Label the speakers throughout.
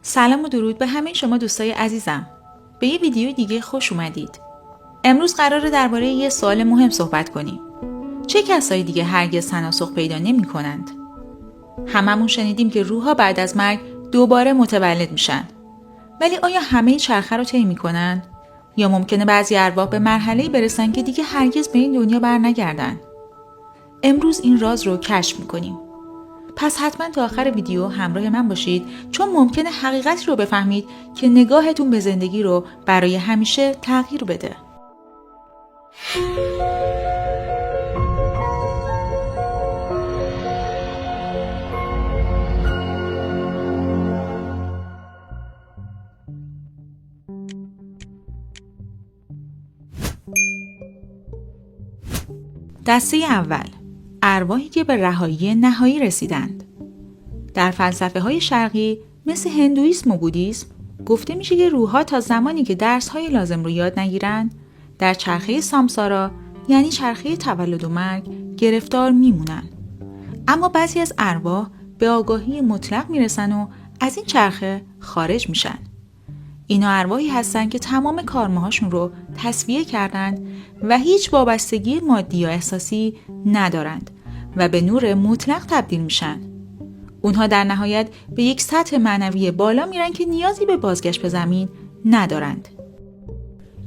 Speaker 1: سلام و درود به همه شما دوستای عزیزم. به یه ویدیو دیگه خوش اومدید. امروز قراره درباره یه سوال مهم صحبت کنیم. چه کسایی دیگه هرگز تناسخ پیدا نمی‌کنند؟ هممون شنیدیم که روح‌ها بعد از مرگ دوباره متولد میشن. ولی آیا همه چرخه رو طی می‌کنن؟ یا ممکنه بعضی ارواح به مرحله‌ای برسن که دیگه هرگز به این دنیا برنگردن؟ امروز این راز رو کشف می‌کنیم. پس حتما تا آخر ویدیو همراه من باشید چون ممکنه حقیقتی رو بفهمید که نگاهتون به زندگی رو برای همیشه تغییر بده. دسته اول، ارواحی که به رهایی نهایی رسیدند. در فلسفه های شرقی مثل هندویسم و بودیسم گفته میشه که روح‌ها تا زمانی که درس های لازم رو یاد نگیرن در چرخه سامسارا یعنی چرخه تولد و مرگ گرفتار میمونن. اما بعضی از ارواح به آگاهی مطلق میرسن و از این چرخه خارج میشن. اینا ارواحی هستن که تمام کارماهاشون رو تسویه کردن و هیچ وابستگی مادی یا احساسی ندارند و به نور مطلق تبدیل میشن. اونها در نهایت به یک سطح معنوی بالا میرن که نیازی به بازگشت به زمین ندارند.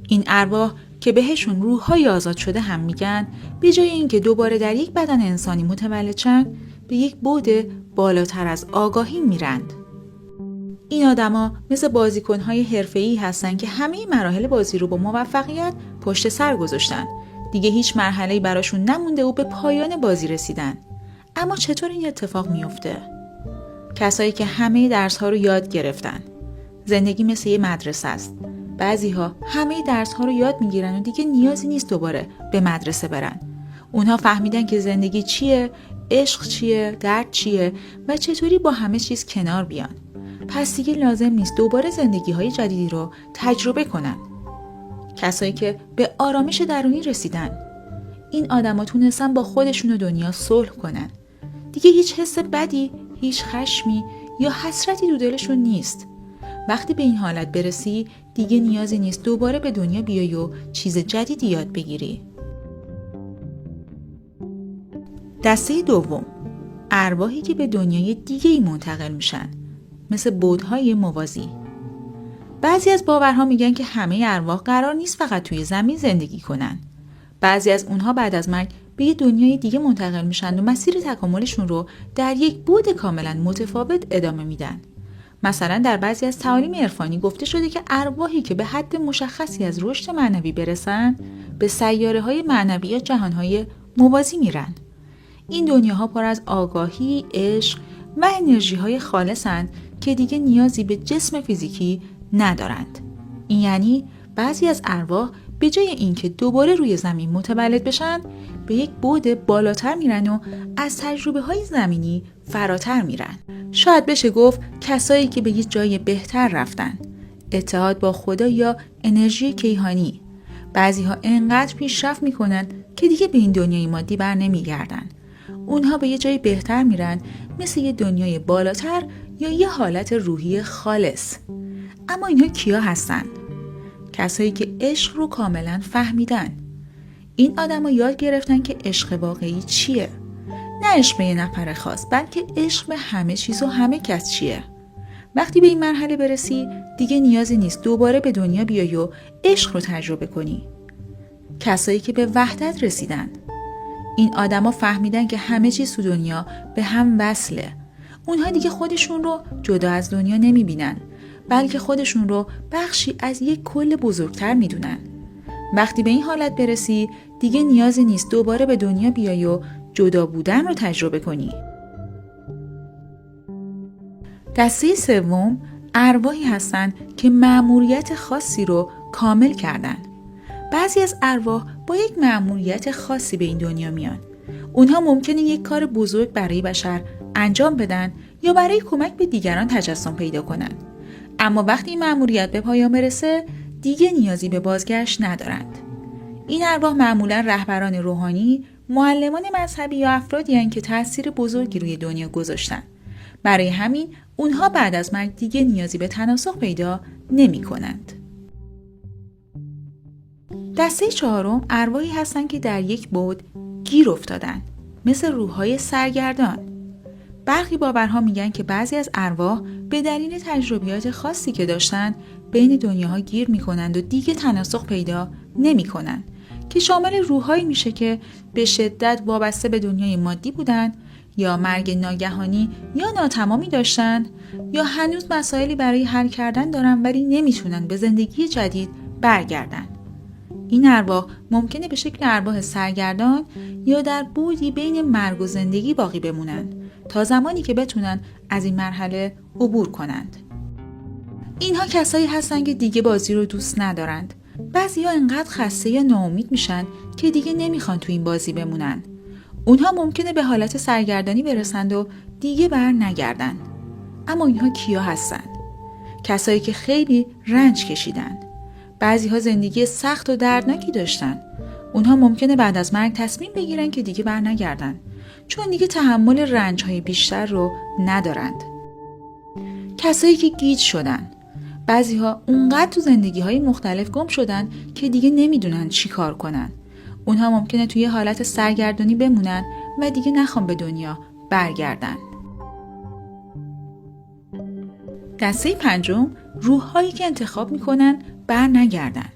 Speaker 1: این ارواح که بهشون روح‌های آزاد شده هم میگن، به جای اینکه دوباره در یک بدن انسانی متولد شن، به یک بعد بالاتر از آگاهی میرند. این آدما مثل بازیکن‌های حرفه‌ای هستن که همه مراحل بازی رو با موفقیت پشت سر گذاشتن. دیگه هیچ مرحله‌ای براشون نمونده و به پایان بازی رسیدن. اما چطور این اتفاق میفته؟ کسایی که همه درس‌ها رو یاد گرفتن. زندگی مثل یه مدرسه است. بعضی‌ها همه درس‌ها رو یاد میگیرن و دیگه نیازی نیست دوباره به مدرسه برن. اونها فهمیدن که زندگی چیه، عشق چیه، درد چیه و چطوری با همه چیز کنار بیان. پس دیگه لازم نیست دوباره زندگی‌های جدیدی رو تجربه کنن. کسایی که به آرامش درونی رسیدن. این آدما تونستن با خودشون و دنیا صلح کنن. دیگه هیچ حس بدی، هیچ خشمی یا حسرتی تو دلشون نیست. وقتی به این حالت برسی، دیگه نیازی نیست دوباره به دنیا بیای و چیز جدیدی یاد بگیری. دسته دوم، ارواحی که به دنیای دیگه‌ای منتقل میشن، مثل بعدهای موازی. بعضی از باورها میگن که همه ارواح قرار نیست فقط توی زمین زندگی کنن. بعضی از اونها بعد از مرگ به یه دنیای دیگه منتقل میشن و مسیر تکاملشون رو در یک بعد کاملا متفاوت ادامه میدن. مثلا در بعضی از تعالیم عرفانی گفته شده که ارواحی که به حد مشخصی از رشد معنوی برسن به سیاره‌های معنوی یا جهان‌های موازی میرن. این دنیاها پر از آگاهی، عشق و انرژی‌های خالصن که دیگه نیازی به جسم فیزیکی ندارند. این یعنی بعضی از ارواح به جای اینکه دوباره روی زمین متولد بشن، به یک بعد بالاتر میرن و از تجربه‌های زمینی فراتر میرن. شاید بشه گفت کسایی که به یک جای بهتر رفتن، اتحاد با خدا یا انرژی کیهانی. بعضی‌ها انقدر پیشرفت میکنن که دیگه به این دنیای مادی بر نمیگردن. اونها به یه جای بهتر میرن، مثل یه دنیای بالاتر یا یه حالت روحی خالص. اما اینها کیا هستن؟ کسایی که عشق رو کاملا فهمیدن. این آدما یاد گرفتن که عشق واقعی چیه. نه عشق به یه نفر خاص، بلکه عشق به همه چیز و همه کس چیه. وقتی به این مرحله برسی، دیگه نیازی نیست دوباره به دنیا بیای و عشق رو تجربه کنی. کسایی که به وحدت رسیدن. این آدما فهمیدن که همه چیز تو دنیا به هم وصله. اونها دیگه خودشون رو جدا از دنیا نمیبینن، بلکه خودشون رو بخشی از یک کل بزرگتر میدونن. وقتی به این حالت برسی، دیگه نیازی نیست دوباره به دنیا بیای و جدا بودن رو تجربه کنی. دسته سوم، ارواحی هستن که مأموریت خاصی رو کامل کردن. بعضی از ارواح با یک مأموریت خاصی به این دنیا میان. اونها ممکنه یک کار بزرگ برای بشر انجام بدن یا برای کمک به دیگران تجسم پیدا کنن. اما وقتی این مأموریت به پایان برسه، دیگه نیازی به بازگشت ندارند. این ارواح معمولا رهبران روحانی، معلمان مذهبی یا افرادی هستند که تأثیر بزرگی روی دنیا گذاشتن. برای همین اونها بعد از مرگ دیگه نیازی به تناسخ پیدا نمی کنند. دسته چهارم ارواحی هستند که در یک بعد گیر افتادن، مثل روح‌های سرگردان. برخی باورها میگن که بعضی از ارواح به دلیل تجربیات خاصی که داشتن بین دنیاها گیر میکنند و دیگه تناسخ پیدا نمیکنند، که شامل روح‌هایی میشه که به شدت وابسته به دنیای مادی بودن، یا مرگ ناگهانی یا ناتمامی داشتن، یا هنوز مسائلی برای حل کردن دارن ولی نمیتونن به زندگی جدید برگردن. این ارواح ممکنه به شکل ارواح سرگردان یا در بعدی بین مرگ و زندگی باقی بمونن تا زمانی که بتونن از این مرحله عبور کنند. اینها کسایی هستن که دیگه بازی رو دوست ندارند. بعضی‌ها انقدر خسته یا ناامید میشن که دیگه نمیخوان تو این بازی بمونن. اونها ممکنه به حالت سرگردانی برسند و دیگه بر نگردن. اما اینها کیا هستن؟ کسایی که خیلی رنج کشیدن. بعضی‌ها زندگی سخت و دردناکی داشتن. اونها ممکنه بعد از مرگ تصمیم بگیرن که دیگه بر نگردن، چون دیگه تحمل رنج‌های بیشتر رو ندارند. کسایی که گیج شدن. بعضی‌ها اونقدر تو زندگی‌های مختلف گم شدن که دیگه نمیدونن چی کار کنن. اونها ممکنه توی حالت سرگردانی بمونن و دیگه نخوان به دنیا برگردن. دسته پنجم روح‌هایی که انتخاب میکنن بر نگردن.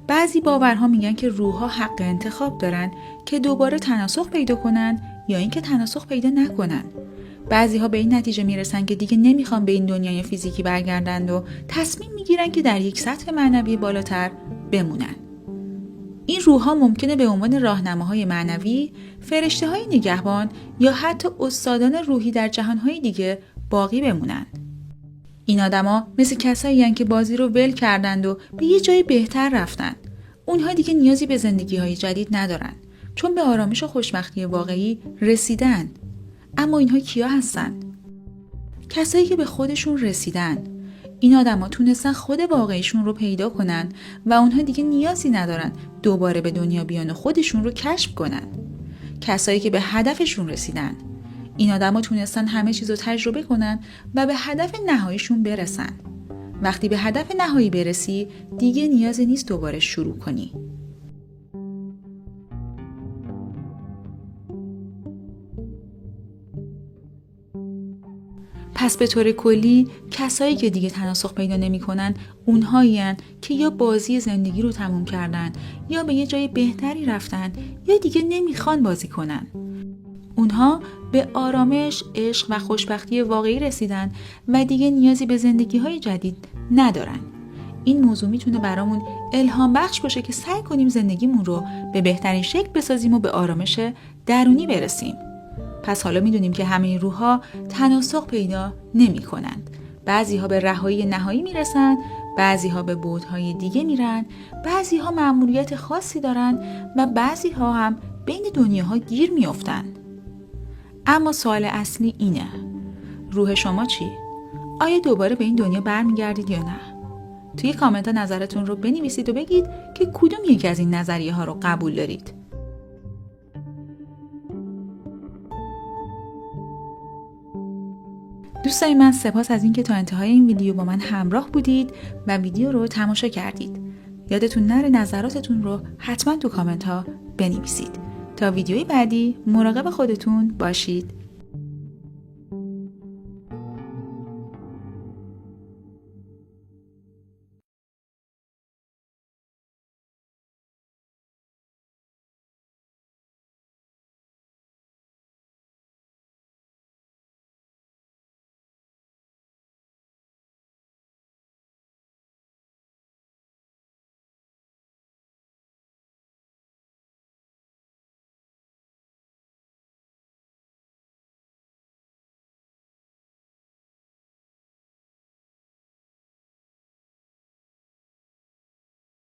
Speaker 1: بعضی باورها میگن که روح‌ها حق انتخاب دارن که دوباره تناسخ پیدا کنن یا اینکه تناسخ پیدا نکنن. بعضی‌ها به این نتیجه میرسن که دیگه نمیخوان به این دنیای فیزیکی برگردند و تصمیم میگیرن که در یک سطح معنوی بالاتر بمونن. این روح‌ها ممکنه به عنوان راهنماهای معنوی، فرشته‌های نگهبان یا حتی استادان روحی در جهان‌های دیگه باقی بمونن. این آدما مثل کسایی هستند که بازی رو ول کردند و به یه جای بهتر رفتن. اونها دیگه نیازی به زندگی‌های جدید ندارن، چون به آرامش و خوشبختی واقعی رسیدن. اما اینها کیا هستن؟ کسایی که به خودشون رسیدن. این آدما تونستن خود واقعیشون رو پیدا کنن و اونها دیگه نیازی ندارن دوباره به دنیا بیان و خودشون رو کشف کنن. کسایی که به هدفشون رسیدن. این آدما تونستن همه چیز رو تجربه کنن و به هدف نهاییشون برسن. وقتی به هدف نهایی برسی دیگه نیازی نیست دوباره شروع کنی. پس به طور کلی کسایی که دیگه تناسخ پیدا نمی‌کنن اونهایین که یا بازی زندگی رو تموم کردن یا به یه جای بهتری رفتن یا دیگه نمیخوان بازی کنن. اونها به آرامش، عشق و خوشبختی واقعی رسیدن و دیگه نیازی به زندگی‌های جدید ندارن. این موضوع میتونه برامون الهام بخش باشه که سعی کنیم زندگیمون رو به بهترین شکل بسازیم و به آرامش درونی برسیم. پس حالا میدونیم که همه روح‌ها تناسخ پیدا نمی‌کنند. بعضی‌ها به رهایی نهایی میرسن، بعضی‌ها به بعدهای دیگه میرن، بعضی‌ها مأموریت خاصی دارن و بعضی‌ها هم بین دنیاها گیر میافتن. اما سوال اصلی اینه: روح شما چی؟ آیا دوباره به این دنیا برمیگردید یا نه؟ توی کامنت ها نظرتون رو بنویسید و بگید که کدوم یکی از این نظریه ها رو قبول دارید. دوستای من، سپاس از اینکه تا انتهای این ویدیو با من همراه بودید و ویدیو رو تماشا کردید. یادتون نره نظراتتون رو حتما تو کامنت ها بنویسید. تا ویدیوی بعدی مراقب خودتون باشید.